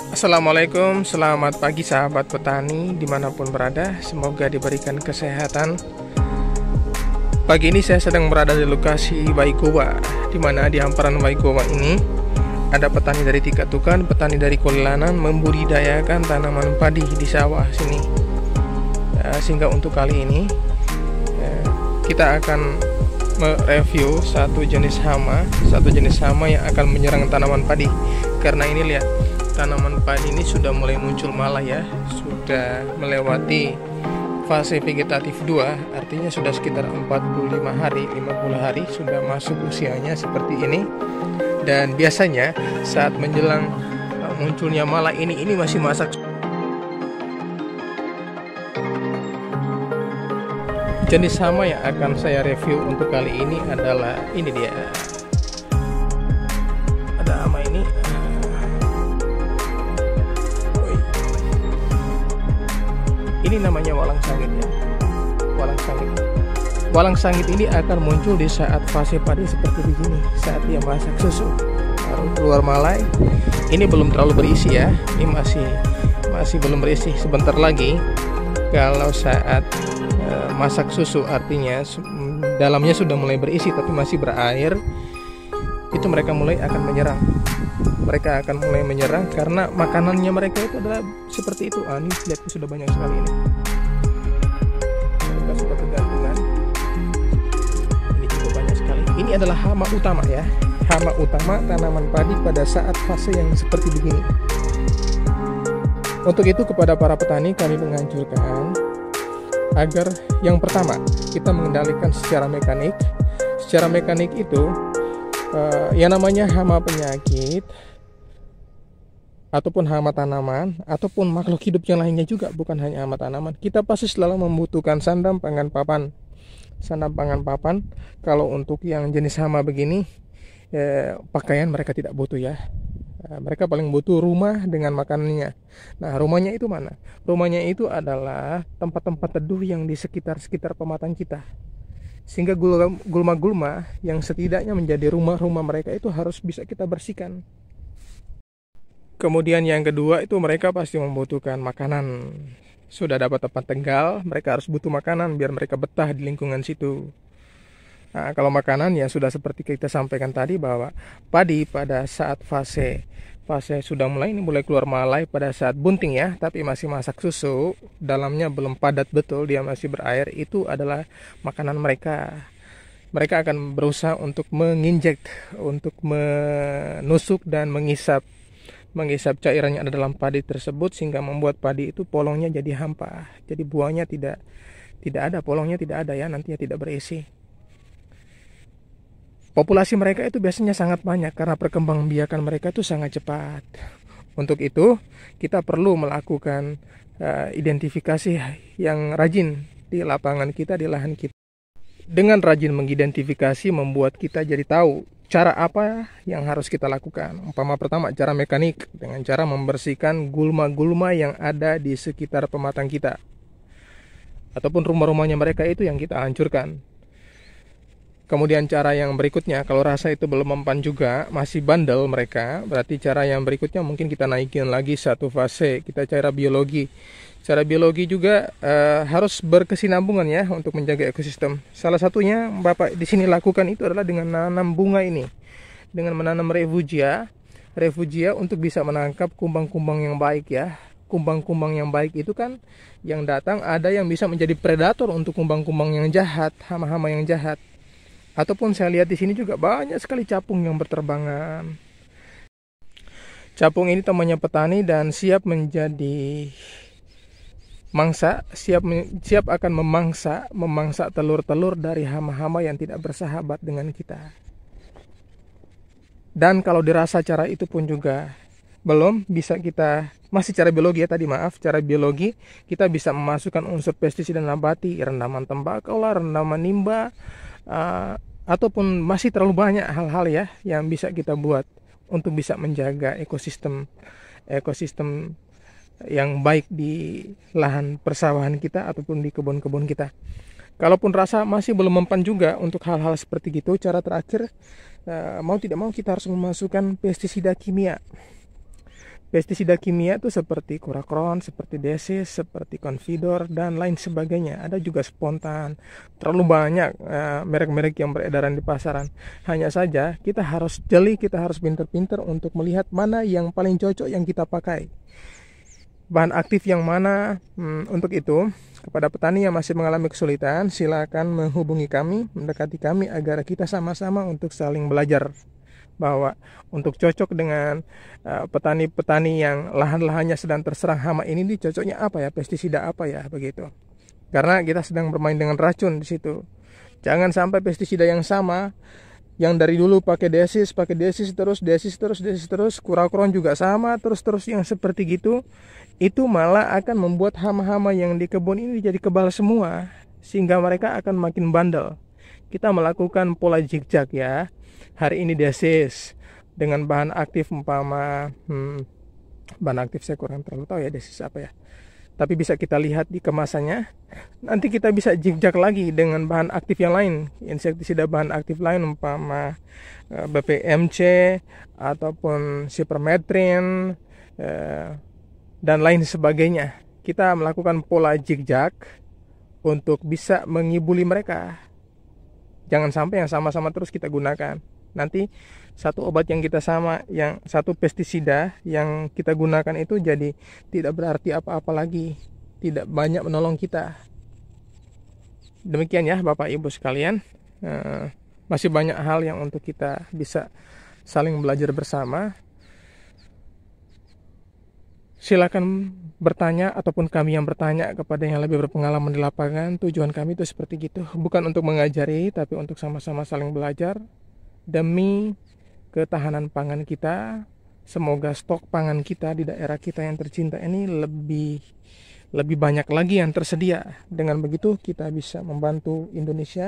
Assalamualaikum, selamat pagi sahabat petani dimanapun berada. Semoga diberikan kesehatan. Pagi ini saya sedang berada di lokasi Waigowa, di mana di hamparan Waigowa ini ada petani dari Tikatukan, petani dari Kulilanan membudidayakan tanaman padi di sawah sini. Sehingga untuk kali ini kita akan mereview satu jenis hama yang akan menyerang tanaman padi. Karena ini lihat, tanaman padi ini sudah mulai muncul malah ya, sudah melewati fase vegetatif 2, artinya sudah sekitar 50 hari sudah masuk usianya seperti ini. Dan biasanya saat menjelang munculnya malah ini masih masak. Jenis hama yang akan saya review untuk kali ini adalah ini dia. Ada hama ini. Ini namanya walang sangit ya. Walang sangit ini akan muncul di saat fase padi seperti begini, saat dia masak susu baru keluar malai. Ini belum terlalu berisi ya. Ini masih belum berisi. Sebentar lagi kalau saat masak susu, artinya dalamnya sudah mulai berisi tapi masih berair, itu mereka mulai akan menyerang. Mereka akan mulai menyerang karena makanannya mereka itu adalah seperti itu. Ini lihat sudah banyak sekali ini. Mereka sudah bergantungan. Ini cukup banyak sekali. Ini adalah hama utama ya. Hama utama tanaman padi pada saat fase yang seperti begini. Untuk itu kepada para petani kami menganjurkan agar yang pertama kita mengendalikan secara mekanik. Secara mekanik itu yang namanya hama penyakit ataupun hama tanaman ataupun makhluk hidup yang lainnya juga, bukan hanya hama tanaman, kita pasti selalu membutuhkan sandang pangan papan. Kalau untuk yang jenis hama begini, pakaian mereka tidak butuh ya. Mereka paling butuh rumah dengan makanannya. Nah, rumahnya itu mana? Rumahnya itu adalah tempat-tempat teduh yang di sekitar pematang kita. Sehingga gulma-gulma yang setidaknya menjadi rumah-rumah mereka itu harus bisa kita bersihkan. Kemudian yang kedua itu mereka pasti membutuhkan makanan. Sudah dapat tempat tinggal, mereka harus butuh makanan biar mereka betah di lingkungan situ. Nah, kalau makanan ya sudah seperti kita sampaikan tadi, bahwa padi pada saat fase sudah mulai keluar malai pada saat bunting ya, tapi masih masak susu, dalamnya belum padat betul, dia masih berair, itu adalah makanan mereka. Mereka akan berusaha untuk menginjek, untuk menusuk dan mengisap cairan yang ada dalam padi tersebut, sehingga membuat padi itu polongnya jadi hampa. Jadi buahnya tidak ada, polongnya tidak ada ya, nantinya tidak berisi. Populasi mereka itu biasanya sangat banyak karena perkembangbiakan mereka itu sangat cepat. Untuk itu kita perlu melakukan identifikasi yang rajin di lapangan kita, di lahan kita. Dengan rajin mengidentifikasi membuat kita jadi tahu cara apa yang harus kita lakukan. Pertama cara mekanik, dengan cara membersihkan gulma-gulma yang ada di sekitar pematang kita, ataupun rumah-rumahnya mereka itu yang kita hancurkan. Kemudian cara yang berikutnya, kalau rasa itu belum mempan juga, masih bandel mereka, berarti cara yang berikutnya mungkin kita naikin lagi satu fase, kita cara biologi. Cara biologi juga harus berkesinambungan ya untuk menjaga ekosistem. Salah satunya Bapak di sini lakukan itu adalah dengan menanam bunga ini, dengan menanam refugia untuk bisa menangkap kumbang-kumbang yang baik ya. Kumbang-kumbang yang baik itu kan yang datang ada yang bisa menjadi predator untuk kumbang-kumbang yang jahat, hama-hama yang jahat. Ataupun saya lihat di sini juga banyak sekali capung yang berterbangan. Capung ini temannya petani dan siap menjadi mangsa, siap akan memangsa telur-telur dari hama-hama yang tidak bersahabat dengan kita. Dan kalau dirasa cara itu pun juga belum bisa, kita masih cara biologi ya tadi, cara biologi kita bisa memasukkan unsur pestisida nabati, rendaman tembakau lah, rendaman nimba, ataupun masih terlalu banyak hal-hal ya yang bisa kita buat untuk bisa menjaga ekosistem yang baik di lahan persawahan kita ataupun di kebun-kebun kita. Kalaupun rasa masih belum mempan juga untuk hal-hal seperti gitu, cara terakhir mau tidak mau kita harus memasukkan pestisida kimia. pestisida kimia itu seperti Kurakron, seperti Desis, seperti Convidor, dan lain sebagainya. Ada juga spontan. Terlalu banyak merek-merek yang beredaran di pasaran. Hanya saja kita harus jeli, kita harus pinter-pinter untuk melihat mana yang paling cocok yang kita pakai. Bahan aktif yang mana? Untuk itu, kepada petani yang masih mengalami kesulitan, silakan menghubungi kami, mendekati kami agar kita sama-sama untuk saling belajar. Bahwa untuk cocok dengan petani-petani yang lahan-lahannya sedang terserang hama ini, cocoknya apa ya, pestisida apa ya, begitu. Karena kita sedang bermain dengan racun di situ. Jangan sampai pestisida yang sama, yang dari dulu pakai desis terus, Kurakron juga sama, terus yang seperti gitu, itu malah akan membuat hama-hama yang di kebun ini jadi kebal semua, sehingga mereka akan makin bandel. Kita melakukan pola zigzag ya. Hari ini desis dengan bahan aktif umpama bahan aktif saya kurang terlalu tahu ya desis apa ya. Tapi bisa kita lihat di kemasannya. Nanti kita bisa zigzag lagi dengan bahan aktif yang lain, insektisida bahan aktif lain umpama BPMC ataupun Cypermethrin dan lain sebagainya. Kita melakukan pola zigzag untuk bisa mengibuli mereka. Jangan sampai yang sama-sama terus kita gunakan. Nanti satu obat yang kita sama, yang satu pestisida yang kita gunakan itu jadi tidak berarti apa-apa lagi, tidak banyak menolong kita. Demikian ya Bapak Ibu sekalian, masih banyak hal yang untuk kita bisa saling belajar bersama. Silakan bertanya ataupun kami yang bertanya kepada yang lebih berpengalaman di lapangan. Tujuan kami itu seperti gitu, bukan untuk mengajari, tapi untuk sama-sama saling belajar demi ketahanan pangan kita. Semoga stok pangan kita di daerah kita yang tercinta ini lebih banyak lagi yang tersedia. Dengan begitu kita bisa membantu Indonesia